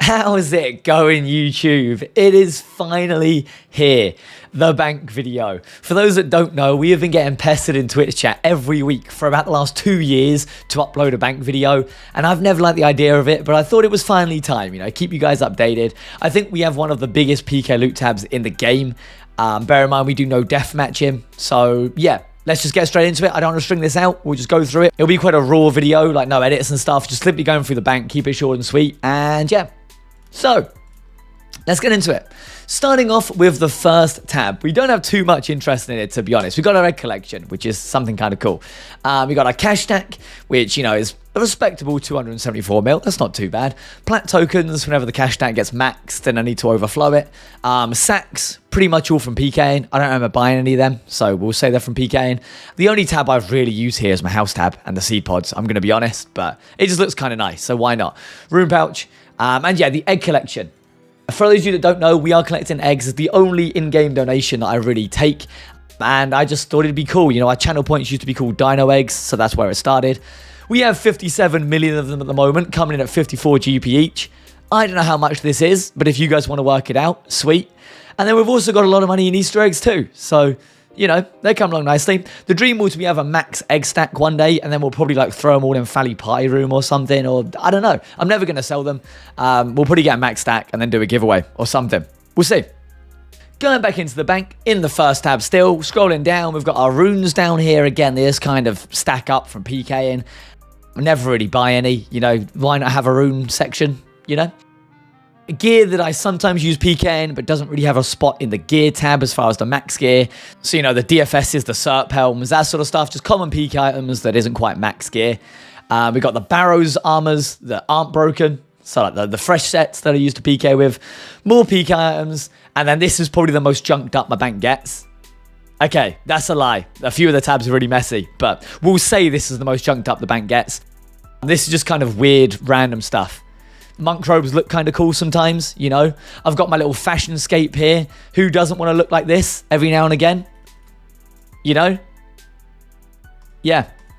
How's it going, YouTube? It is finally here, the bank video. For those that don't know, we have been getting pestered in Twitch chat every week for about the last 2 years to upload a bank video, and I've never liked the idea of it, but I thought it was finally time, keep you guys updated. I think we have one of the biggest PK loot tabs in the game. Bear in mind, we do no deathmatching, so yeah. Let's just get straight into it. I don't want to string this out. We'll just go through it. It'll be quite a raw video, like no edits and stuff. Just simply going through the bank, keep it short and sweet. And yeah, so let's get into it. Starting off with the first tab. We don't have too much interest in it, to be honest. We've got our egg collection, which is something kind of cool. We got our cash stack, which, is a respectable 274 mil. That's not too bad. Plat tokens, whenever the cash stack gets maxed, then I need to overflow it. Sacks, pretty much all from PKing. I don't remember buying any of them, so we'll say they're from PKing. The only tab I've really used here is my house tab and the seed pods, I'm going to be honest, but it just looks kind of nice, so why not? Room pouch, and yeah, the egg collection. For those of you that don't know, we are collecting eggs. It's the only in-game donation that I really take, and I just thought it'd be cool. Our channel points used to be called Dino eggs, so that's where it started. We have 57 million of them at the moment, coming in at 54 GP each. I don't know how much this is, but if you guys want to work it out, sweet. And then we've also got a lot of money in Easter eggs too, so they come along nicely. The dream will be have a max egg stack one day, and then we'll probably throw them all in Fally Party Room or something, or I don't know. I'm never going to sell them. We'll probably get a max stack and then do a giveaway or something. We'll see. Going back into the bank, in the first tab still, scrolling down, we've got our runes down here. Again, they just kind of stack up from PKing. I never really buy any, why not have a rune section, Gear that I sometimes use PKing, but doesn't really have a spot in the gear tab as far as the max gear. So, the DFSs, the SERP helms, that sort of stuff, just common PK items that isn't quite max gear. We got the Barrows armors that aren't broken. So, like the fresh sets that I used to PK with. More PK items. And then this is probably the most junked up my bank gets. Okay, that's a lie. A few of the tabs are really messy, but we'll say this is the most junked up the bank gets. This is just kind of weird, random stuff. Monk robes look kind of cool sometimes, I've got my little fashion scape here. Who doesn't want to look like this every now and again? Yeah,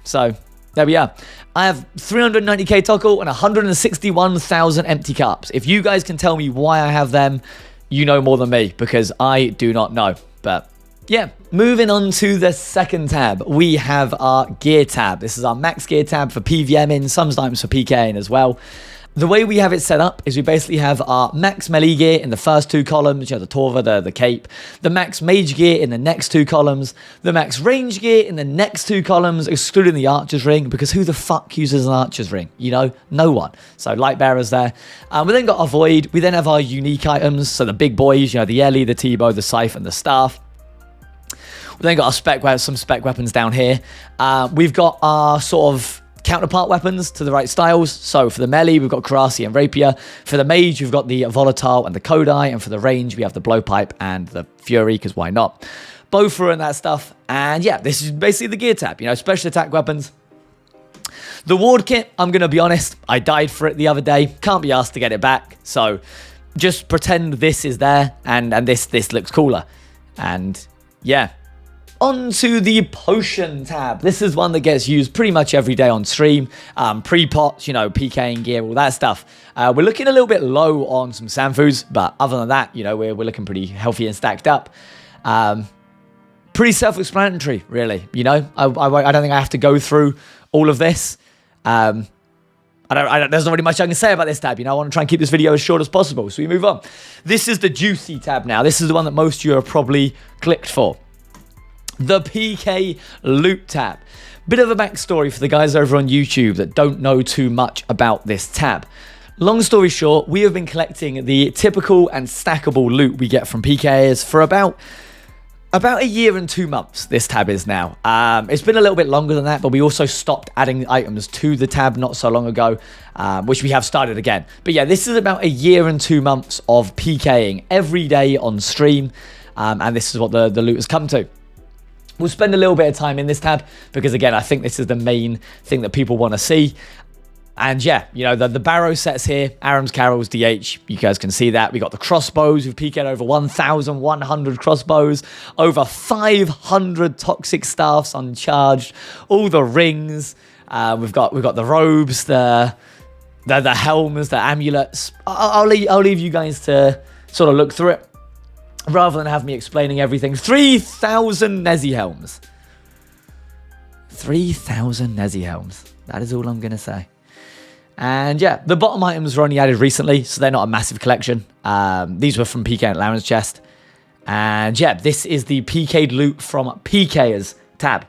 so there we are. I have 390k toggle and 161,000 empty cups. If you guys can tell me why I have them, you know more than me, because I do not know. But yeah, moving on to the second tab, we have our gear tab. This is our max gear tab for PVMing, sometimes for PKing as well. The way we have it set up is we basically have our max melee gear in the first two columns, the Torva, the cape, the max mage gear in the next two columns, the max range gear in the next two columns, excluding the archer's ring, because who the fuck uses an archer's ring? No one. So light bearers there. We then got our void. We then have our unique items, so the big boys, the Ellie, the T-bow, the scythe, and the staff. We then got our some spec weapons down here. We've got our sort of counterpart weapons to the right styles. So for the melee, we've got Karasi and Rapier. For the mage, we've got the Volatile and the Kodai. And for the range, we have the Blowpipe and the Fury, because why not? Both are in that stuff. And yeah, this is basically the gear tab, special attack weapons. The ward kit, I'm going to be honest, I died for it the other day. Can't be asked to get it back. So just pretend this is there and this looks cooler. And yeah. On to the potion tab. This is one that gets used pretty much every day on stream. Pre-pots, PKing gear, all that stuff. We're looking a little bit low on some Sanfus, but other than that, we're looking pretty healthy and stacked up. Pretty self-explanatory, really. I don't think I have to go through all of this. There's not really much I can say about this tab. I want to try and keep this video as short as possible, so we move on. This is the juicy tab now. This is the one that most of you have probably clicked for. The PK Loot tab. Bit of a backstory for the guys over on YouTube that don't know too much about this tab. Long story short, we have been collecting the typical and stackable loot we get from PKers for about a year and 2 months, this tab is now. It's been a little bit longer than that, but we also stopped adding items to the tab not so long ago, which we have started again. But yeah, this is about a year and 2 months of PKing every day on stream, and this is what the loot has come to. We'll spend a little bit of time in this tab because, again, I think this is the main thing that people want to see. And yeah, the Barrow sets here, Aram's, Carol's, DH, you guys can see that. We got the crossbows, we've PK'd over 1,100 crossbows, over 500 toxic staffs uncharged, all the rings, we've got the robes, the helms, the amulets. I'll leave you guys to sort of look through it rather than have me explaining everything. 3,000 Nezzy helms. 3,000 Nezzy helms. That is all I'm going to say. And yeah, the bottom items were only added recently, so they're not a massive collection. These were from PK allowance chest. And yeah, this is the PK loot from PK's tab.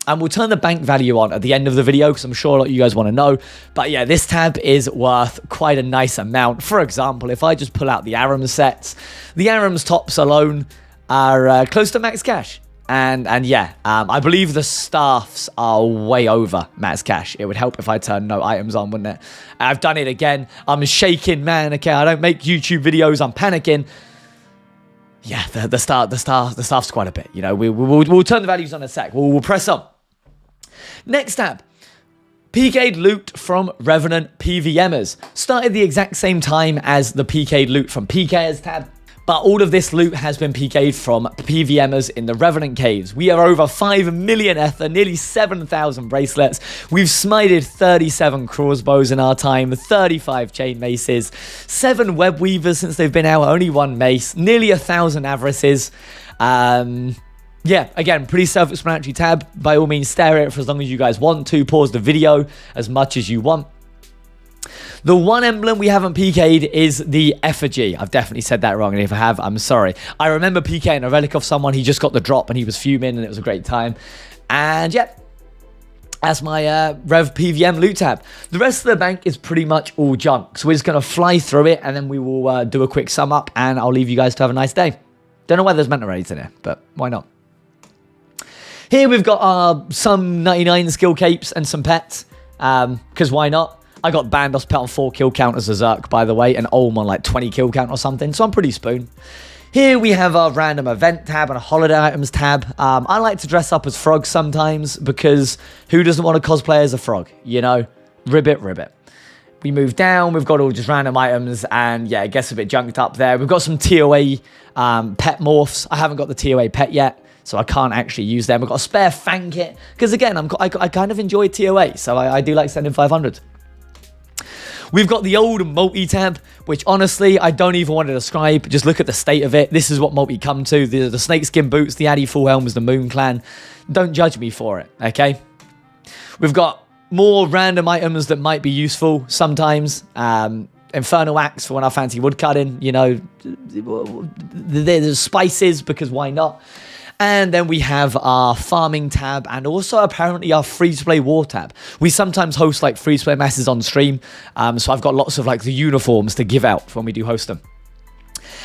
And we'll turn the bank value on at the end of the video because I'm sure a lot of you guys want to know. But yeah, this tab is worth quite a nice amount. For example, if I just pull out the Aram sets, the Aram's tops alone are close to max cash. And yeah, I believe the staffs are way over max cash. It would help if I turned no items on, wouldn't it? I've done it again. I'm shaking, man. Okay, I don't make YouTube videos. I'm panicking. Yeah, the staff's quite a bit. You know, we'll turn the values on in a sec. We'll press on. Next tab. PK loot from Revenant PVMers. Started the exact same time as the PK loot from PK's tab. But all of this loot has been PK'd from PVMers in the Revenant Caves. We are over 5 million ether, nearly 7,000 bracelets. We've smited 37 crossbows in our time, 35 chain maces, 7 web weavers since they've been out, only 1 mace, nearly 1,000 avarices. Yeah, again, pretty self-explanatory tab. By all means, stare at it for as long as you guys want to. Pause the video as much as you want. The one emblem we haven't PK'd is the effigy. I've definitely said that wrong, and if I have, I'm sorry. I remember PKing a relic of someone. He just got the drop, and he was fuming, and it was a great time. And yeah, that's my Rev PVM loot tab. The rest of the bank is pretty much all junk, so we're just going to fly through it, and then we will do a quick sum up, and I'll leave you guys to have a nice day. Don't know why there's mental raids in here, but why not? Here we've got some 99 skill capes and some pets, because why not? I got Bandos pet on 4 kill count as a Zerk, by the way, and Olm on like 20 kill count or something, so I'm pretty spoon. Here we have our random event tab and a holiday items tab. I like to dress up as frogs sometimes because who doesn't want to cosplay as a frog, you know? Ribbit, ribbit. We move down, we've got all just random items, and yeah, it gets a bit junked up there. We've got some TOA pet morphs. I haven't got the TOA pet yet, so I can't actually use them. We've got a spare Fang kit, because again, I kind of enjoy TOA, so I do like sending 500. We've got the old multi tab, which honestly, I don't even want to describe. Just look at the state of it. This is what multi come to. The snakeskin boots, the Addy full helms, the Moon Clan. Don't judge me for it, okay? We've got more random items that might be useful sometimes. Infernal axe for when I fancy woodcutting, you know. There's spices, because why not? And then we have our farming tab and also apparently our free-to-play war tab. We sometimes host like free-to-play messes on stream. So I've got lots of like the uniforms to give out when we do host them.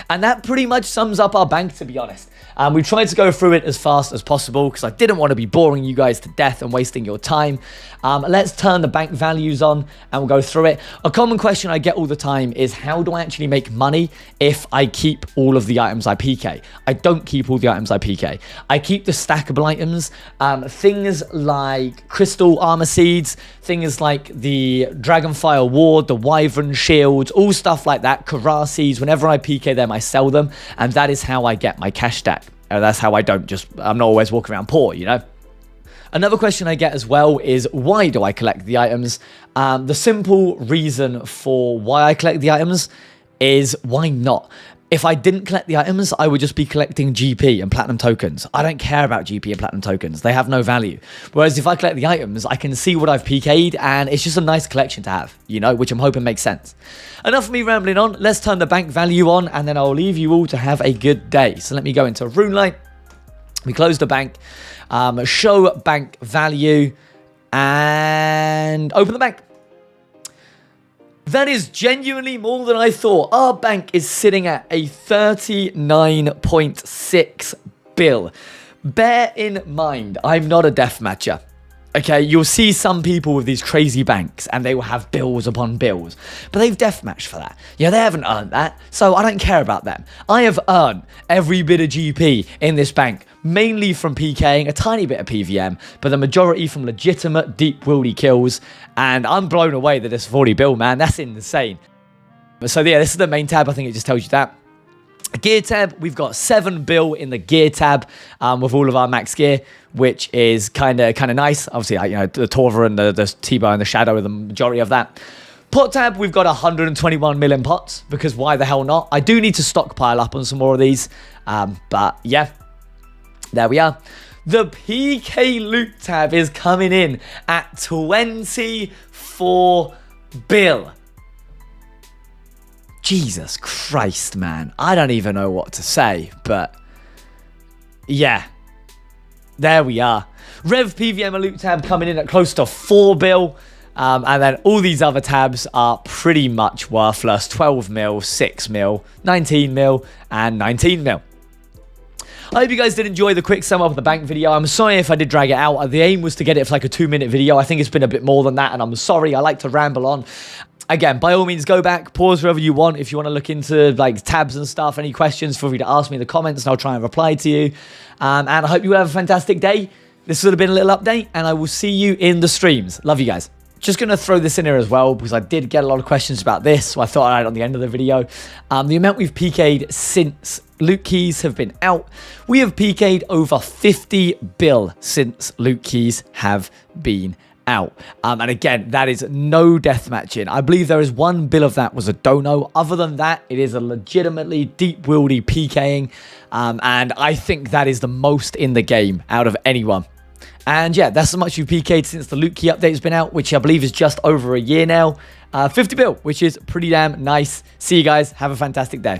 And that pretty much sums up our bank, to be honest. We tried to go through it as fast as possible because I didn't want to be boring you guys to death and wasting your time. Let's turn the bank values on and we'll go through it. A common question I get all the time is how do I actually make money if I keep all of the items I PK? I don't keep all the items I PK. I keep the stackable items, things like crystal armor seeds, things like the Dragonfire Ward, the Wyvern Shields, all stuff like that, Kara seeds. Whenever I PK them, I sell them, and that is how I get my cash stack. That's how I'm not always walking around poor, you know? Another question I get as well is, why do I collect the items? The simple reason for why I collect the items is, why not? If I didn't collect the items, I would just be collecting GP and platinum tokens. I don't care about GP and platinum tokens. They have no value. Whereas if I collect the items, I can see what I've PK'd, and it's just a nice collection to have, you know, which I'm hoping makes sense. Enough of me rambling on. Let's turn the bank value on, and then I'll leave you all to have a good day. So let me go into RuneLite. We close the bank, show bank value, and open the bank. That is genuinely more than I thought. Our bank is sitting at a 39.6 bill. Bear in mind, I'm not a deathmatcher. Okay, you'll see some people with these crazy banks and they will have bills upon bills, but they've deathmatched for that. Yeah, they haven't earned that, so I don't care about them. I have earned every bit of GP in this bank, mainly from PKing, a tiny bit of PVM, but the majority from legitimate deep wildy kills, and I'm blown away that it's 40 bill, man. That's insane. So yeah, this is the main tab. I think it just tells you that. Gear tab, we've got 7 bill in the gear tab with all of our max gear, which is kind of nice. Obviously, you know, the Torva and the T-Bar and the Shadow are the majority of that. Pot tab, we've got 121 million pots, because why the hell not? I do need to stockpile up on some more of these, but yeah, there we are. The PK loot tab is coming in at 24 bill. Jesus Christ, man. I don't even know what to say, but yeah, there we are. Rev PVM loot tab coming in at close to 4 bill. And then all these other tabs are pretty much worthless. 12 mil, 6 mil, 19 mil, and 19 mil. I hope you guys did enjoy the quick sum up of the bank video. I'm sorry if I did drag it out. The aim was to get it for like a 2-minute video. I think it's been a bit more than that, and I'm sorry. I like to ramble on. Again, by all means, go back, pause wherever you want. If you want to look into like tabs and stuff, any questions, feel free to ask me in the comments, and I'll try and reply to you. And I hope you have a fantastic day. This would have been a little update, and I will see you in the streams. Love you guys. Just going to throw this in here as well, because I did get a lot of questions about this, so I thought I'd add it on the end of the video. The amount we've PK'd since loot keys have been out. We have PK'd over 50 bill since loot keys have been out. And again, that is no deathmatching. I believe there is 1 bill of that was a dono. Other than that, it is a legitimately deep wildy PKing. And I think that is the most in the game out of anyone. And yeah, that's how much you've PK'd since the loot key update has been out, which I believe is just over a year now. 50 bill, which is pretty damn nice. See you guys. Have a fantastic day.